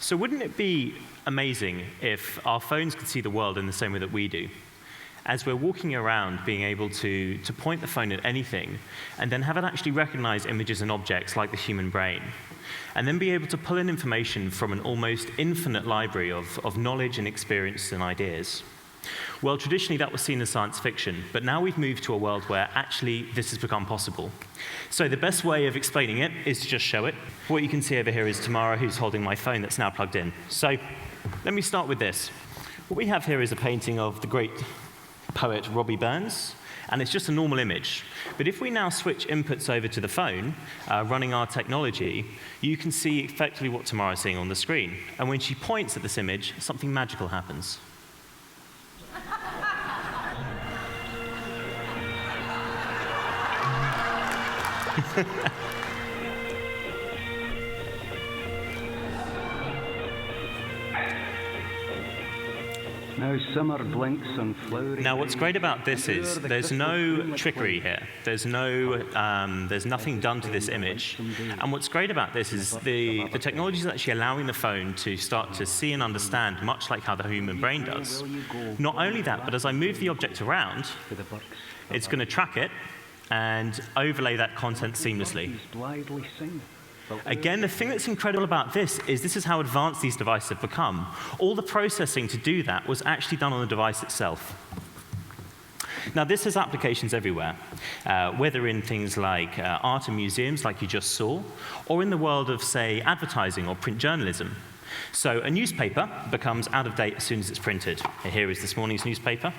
So wouldn't it be amazing if our phones could see the world in the same way that we do? As we're walking around, being able to point the phone at anything, and then have it actually recognize images and objects like the human brain, and then be able to pull in information from an almost infinite library of knowledge and experiences and ideas. Well, traditionally that was seen as science fiction, but now we've moved to a world where actually this has become possible. So the best way of explaining it is to just show it. What you can see over here is Tamara, who's holding my phone that's now plugged in. So let me start with this. What we have here is a painting of the great poet Robbie Burns, and it's just a normal image. But if we now switch inputs over to the phone, running our technology, you can see effectively what Tamara's seeing on the screen. And when she points at this image, something magical happens. Now summer blinks on flowery. Now, what's great about this is there's no trickery here. There's nothing done to this image. And what's great about this is the technology is actually allowing the phone to start to see and understand, much like how the human brain does. Not only that, but as I move the object around, it's going to track it and overlay that content seamlessly. Again, the thing that's incredible about this is how advanced these devices have become. All the processing to do that was actually done on the device itself. Now, this has applications everywhere, whether in things like art and museums, like you just saw, or in the world of, say, advertising or print journalism. So a newspaper becomes out of date as soon as it's printed. Here is this morning's newspaper,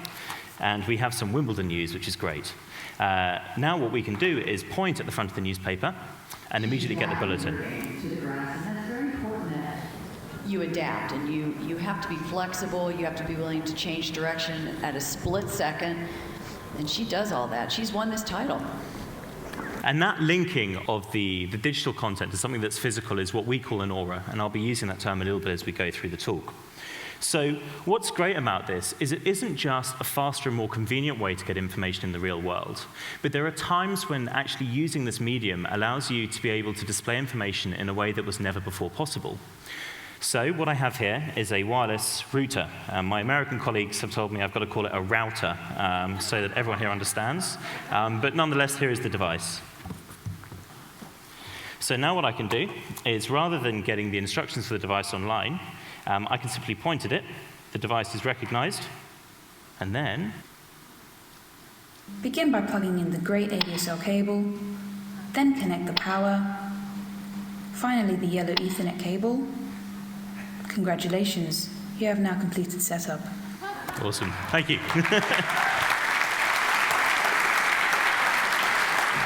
and we have some Wimbledon news, which is great. Now what we can do is point at the front of the newspaper and immediately get the bulletin. You adapt, and you have to be flexible. You have to be willing to change direction at a split second. And she does all that. She's won this title. And that linking of the digital content to something that's physical is what we call an aura. And I'll be using that term a little bit as we go through the talk. So what's great about this is it isn't just a faster and more convenient way to get information in the real world, but there are times when actually using this medium allows you to be able to display information in a way that was never before possible. So what I have here is a wireless router. My American colleagues have told me I've got to call it a router so that everyone here understands. But nonetheless, here is the device. So now what I can do is, rather than getting the instructions for the device online, I can simply point at it, the device is recognized, and then... Begin by plugging in the grey ADSL cable, then connect the power, finally the yellow Ethernet cable. Congratulations, you have now completed setup. Awesome, thank you.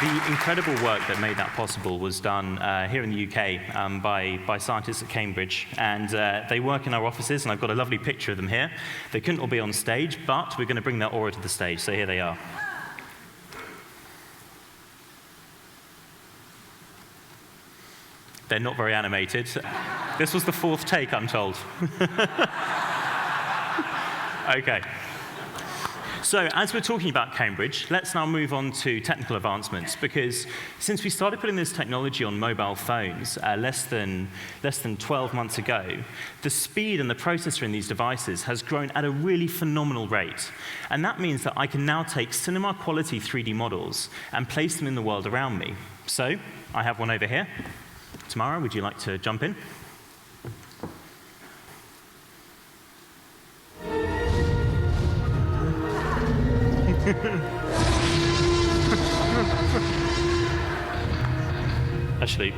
The incredible work that made that possible was done here in the UK by scientists at Cambridge, and they work in our offices, and I've got a lovely picture of them here. They couldn't all be on stage, but we're going to bring their aura to the stage, so here they are. They're not very animated. This was the fourth take, I'm told. Okay. So as we're talking about Cambridge, let's now move on to technical advancements, because since we started putting this technology on mobile phones less than 12 months ago, the speed and the processor in these devices has grown at a really phenomenal rate. And that means that I can now take cinema quality 3D models and place them in the world around me. So I have one over here. Tamara, would you like to jump in? Actually,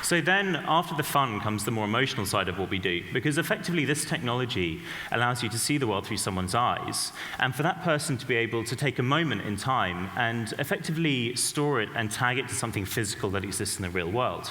so then, after the fun comes the more emotional side of what we do, because effectively this technology allows you to see the world through someone's eyes, and for that person to be able to take a moment in time and effectively store it and tag it to something physical that exists in the real world.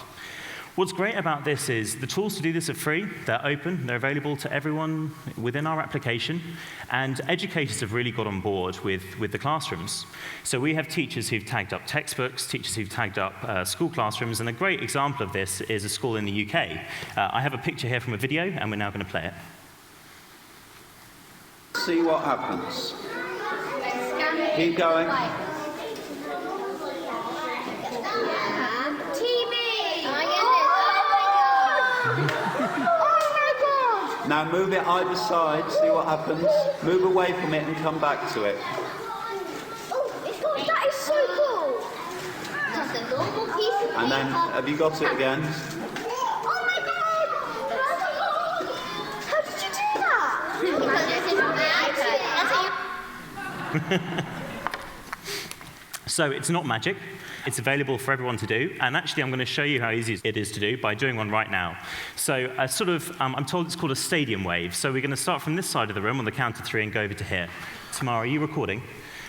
What's great about this is the tools to do this are free, they're open, they're available to everyone within our application, and educators have really got on board with the classrooms. So we have teachers who've tagged up textbooks, teachers who've tagged up school classrooms, and a great example of this is a school in the UK. I have a picture here from a video, and we're now going to play it. See what happens. Keep going. TV! Now move it either side, see what happens. Move away from it and come back to it. That is so cool! Just a normal piece of paper. And then, have you got it again? Oh my god! How did you do that? Because this is my iPad. That's how you... So it's not magic. It's available for everyone to do. And actually, I'm going to show you how easy it is to do by doing one right now. So I'm told it's called a stadium wave. So we're going to start from this side of the room on the count of 3 and go over to here. Tamara, are you recording?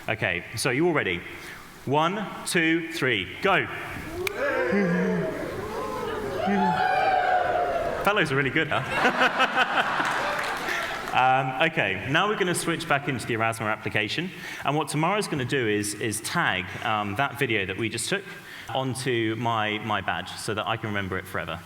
Okay, so you all ready? 1, 2, 3, go. Fellows are really good, huh? Okay, now we're going to switch back into the Erasmus application. And what Tamara's going to do is tag that video that we just took onto my badge so that I can remember it forever.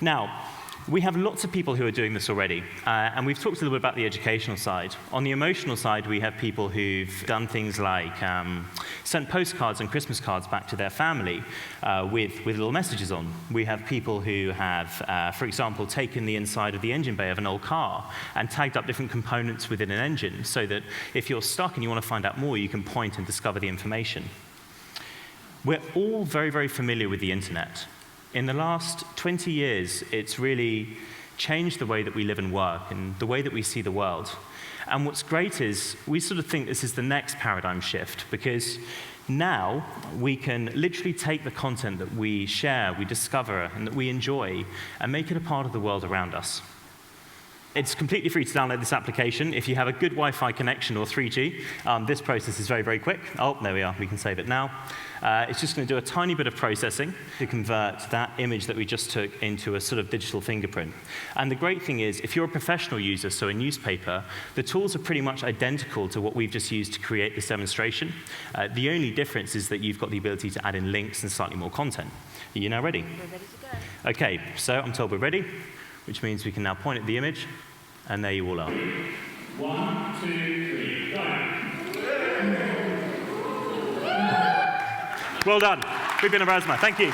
Now, we have lots of people who are doing this already, and we've talked a little bit about the educational side. On the emotional side, we have people who've done things like sent postcards and Christmas cards back to their family with little messages on. We have people who have, for example, taken the inside of the engine bay of an old car and tagged up different components within an engine so that if you're stuck and you want to find out more, you can point and discover the information. We're all very, very familiar with the internet. In the last 20 years, it's really changed the way that we live and work and the way that we see the world. And what's great is we sort of think this is the next paradigm shift because now we can literally take the content that we share, we discover, and that we enjoy and make it a part of the world around us. It's completely free to download this application. If you have a good Wi-Fi connection or 3G, this process is very, very quick. Oh, there we are. We can save it now. It's just going to do a tiny bit of processing to convert that image that we just took into a sort of digital fingerprint. And the great thing is, if you're a professional user, so a newspaper, the tools are pretty much identical to what we've just used to create this demonstration. The only difference is that you've got the ability to add in links and slightly more content. Are you now ready? We're ready to go. OK, so I'm told we're ready, which means we can now point at the image. And there you all are. 1, 2, 3, go. Well done. We've been Erasmus. Thank you.